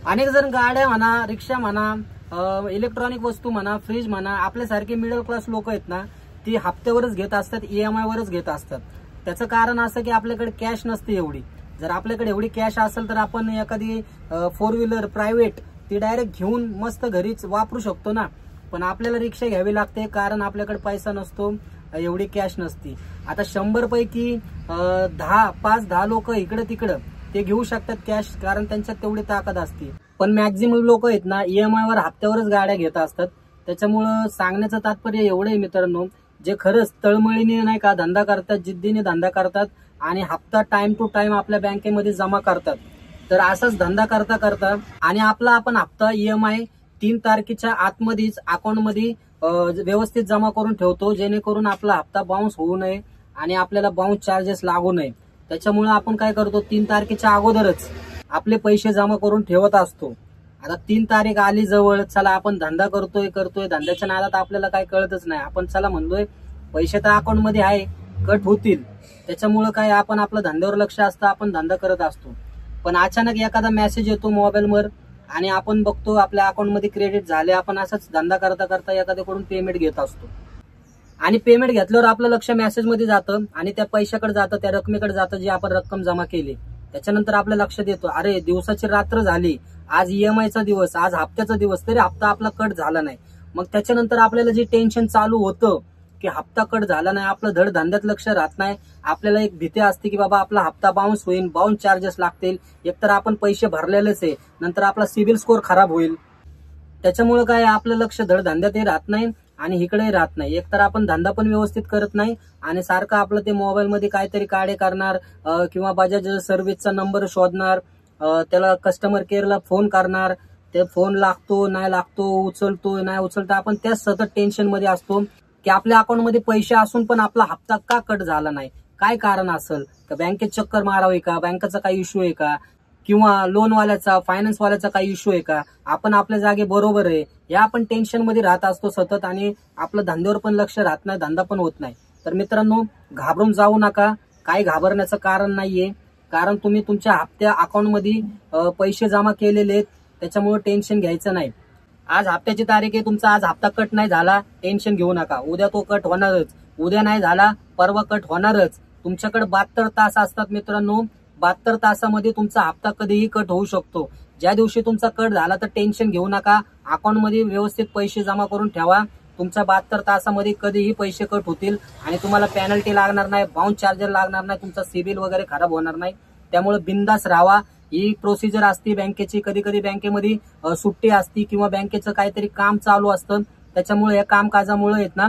अनेक जण गाड्या म्हणा, रिक्षा म्हणा, इलेक्ट्रॉनिक वस्तू म्हणा, फ्रीज म्हणा, आपल्यासारखे मिडल क्लास लोक आहेत ना, ती हप्त्यावरच घेत असतात, EMI वरच घेत असतात। त्याचं कारण असं की आपल्याकडे कॅश नसते एवढी। जर आपल्याकडे एवढी कॅश असेल तर आपण एखादी 4 व्हीलर प्रायव्हेट ती डायरेक्ट घेऊन मस्त घरीच वापरू शकतो ना। पण आपल्याला रिक्षा घ्यावी लागते कारण आपल्याकडे पैसा नसतो, एवढी कॅश नसती। आता 100 पैकी 5-10 लोक इकडे तिकडं ते घेऊ शकतात कॅश, कारण त्यांच्यात तेवढी ताकद असते। पण मॅक्झिमम लोक आहेत ना EMI वर हप्त्यावरच गाड्या घेत असतात। त्याच्यामुळं सांगण्याचं तात्पर्य एवढं आहे मित्रांनो, जे खरंच तळमळीने नाही का धंदा करतात, जिद्दीने धंदा करतात आणि हप्ता टाइम टू टाइम आपल्या बँकेमध्ये जमा करतात, तर असाच धंदा करता करता आणि आपण हप्ता EMI 3 तारखेच्या आतमध्येच अकाउंटमध्ये व्यवस्थित जमा करून ठेवतो, जेणेकरून आपला हप्ता बाउन्स होऊ नये आणि आपल्याला बाउन्स चार्जेस लागू नये। त्याच्यामुळे आपण काय करतो, 3 तारखेच्या अगोदरच आपले पैसे जमा करून ठेवत असतो। आता 3 तारीख आली जवळ, चला आपण धंदा करतोय धंद्याच्या नादात आपल्याला काय कळतच नाही, आपण चला म्हणतोय पैसे तर अकाउंट मध्ये आहे, कट होतील, त्याच्यामुळे काय आपण आपल्या धंद्यावर लक्ष असतं, आपण धंदा करत असतो। पण अचानक एखादा मेसेज येतो मोबाईलवर आणि आपण बघतो आपल्या अकाउंट मध्ये क्रेडिट झाले, आपण असंच धंदा करता करता एखाद्याकडून पेमेंट घेत असतो आणि पेमेंट घेतल्यावर आपलं लक्ष मेसेज मध्ये जातं आणि त्या पैशाकडे जातं, त्या रकमेकडे जातं जी आपण रक्कम जमा केली। त्याच्यानंतर आपलं लक्ष देतो, अरे दिवसाची रात्र झाली, आज EMI चा दिवस, आज हप्त्याचा दिवस, तरी हप्ता आपला कट झाला नाही। मग त्याच्यानंतर आपल्याला जे टेन्शन चालू होतं की हप्ता कट झाला नाही, आपलं धड धंद्यात लक्ष राहत नाही, आपल्याला एक भीती असते की बाबा आपला हप्ता बाउन्स होईल, बाउन्स चार्जेस लागतील, एकतर आपण पैसे भरलेलेच आहे, नंतर आपला सिबिल स्कोर खराब होईल। त्याच्यामुळे काय आपलं लक्ष धड धंद्यातही राहत नाही आणि इकडेही राहत नाही, एकतर आपण धंदा पण व्यवस्थित करत नाही आणि सारखं आपलं ते मोबाईल मध्ये काहीतरी काढे करणार किंवा बजाज सर्व्हिसचा नंबर शोधणार, त्याला कस्टमर केअरला फोन करणार, ते फोन लागतो नाही लागतो, उचलतो नाही उचलतो, आपण त्याच सतत टेन्शन मध्ये असतो की आपल्या अकाउंट मध्ये पैसे असून पण आपला हप्ता का कट झाला नाही, काय कारण असेल, का बँकेत चक्कर मारावी का, बँकेचा काही इश्यू आहे का, किंवा लोनवाल्याचा फायनान्सवाल्याचा काही इश्यू आहे का, आपण आपल्या जागे बरोबर आहे, या आपण टेन्शन मध्ये राहत असतो सतत आणि आपलं धंद्यावर पण लक्ष राहत नाही, धंदा पण होत नाही। तर मित्रांनो घाबरून जाऊ नका, काही घाबरण्याचं कारण नाहीये, कारण तुम्ही तुमच्या हप्त्या अकाउंट मध्ये पैसे जमा केलेले आहेत, त्याच्यामुळे टेन्शन घ्यायचं नाही। आज हप्त्याची तारीख आहे, तुमचा आज हप्ता कट नाही झाला, टेन्शन घेऊ नका, उद्या तो कट होणारच, उद्या नाही झाला परवा कट होणारच। तुमच्याकडे 72 तास असतात मित्रांनो, 72 तासामध्ये तुमचा हप्ता कधीही कट होऊ शकतो। ज्या दिवशी तुमचा कट झाला तर टेन्शन घेऊ नका, अकाउंट मध्ये व्यवस्थित पैसे जमा करून ठेवा, तुमच्या 72 तासामध्ये कधीही पैसे कट होतील आणि तुम्हाला पेनल्टी लागणार नाही, बाउन्स चार्जर लागणार नाही, तुमचा सिबिल वगैरे खराब होणार नाही। त्यामुळे बिंदास राहा, ही प्रोसिजर असते बँकेची, कधी कधी बँकेमध्ये सुट्टी असती किंवा बँकेचं काहीतरी काम चालू असतं, त्याच्यामुळे या कामकाजामुळे येत ना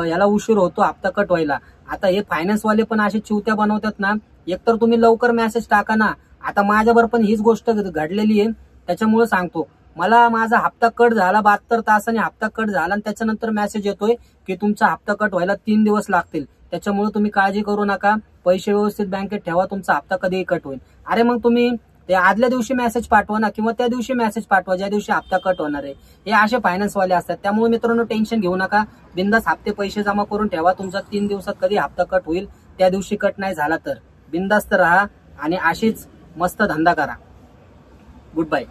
याला उशीर होतो हप्ता कट व्हायला। आता हे फायनान्सवाले पण असे चिवत्या बनवतात ना, एकतर तुम्ही लवकर मेसेज टाका ना, आता माझ्यावर पण हीच गोष्ट घडलेली आहे, त्याच्यामुळे सांगतो, मला माझा हप्ता कट झाला, 72 तासाने हप्ता कट झाला आणि त्याच्यानंतर मेसेज येतोय की तुमचा हप्ता कट व्हायला 3 दिवस लागतील, त्याच्यामुळे तुम्ही काळजी करू नका, पैसे व्यवस्थित बँकेत ठेवा, तुमचा हप्ता कधीही कट होईल। अरे मग तुम्ही ते आदल्या दिवशी मेसेज पाठवा ना, किंवा त्या दिवशी मेसेज पाठवा ज्या दिवशी हप्ता कट होणार आहे, हे असे फायनान्सवाले असतात। त्यामुळे मित्रांनो टेन्शन घेऊ नका, बिंदास हप्ते पैसे जमा करून ठेवा, तुमचा 3 दिवसात कधी हप्ता कट होईल, त्या दिवशी कट नाही झाला तर बिंदास्त राहा आणि अशीच मस्त धंदा करा। Good bye.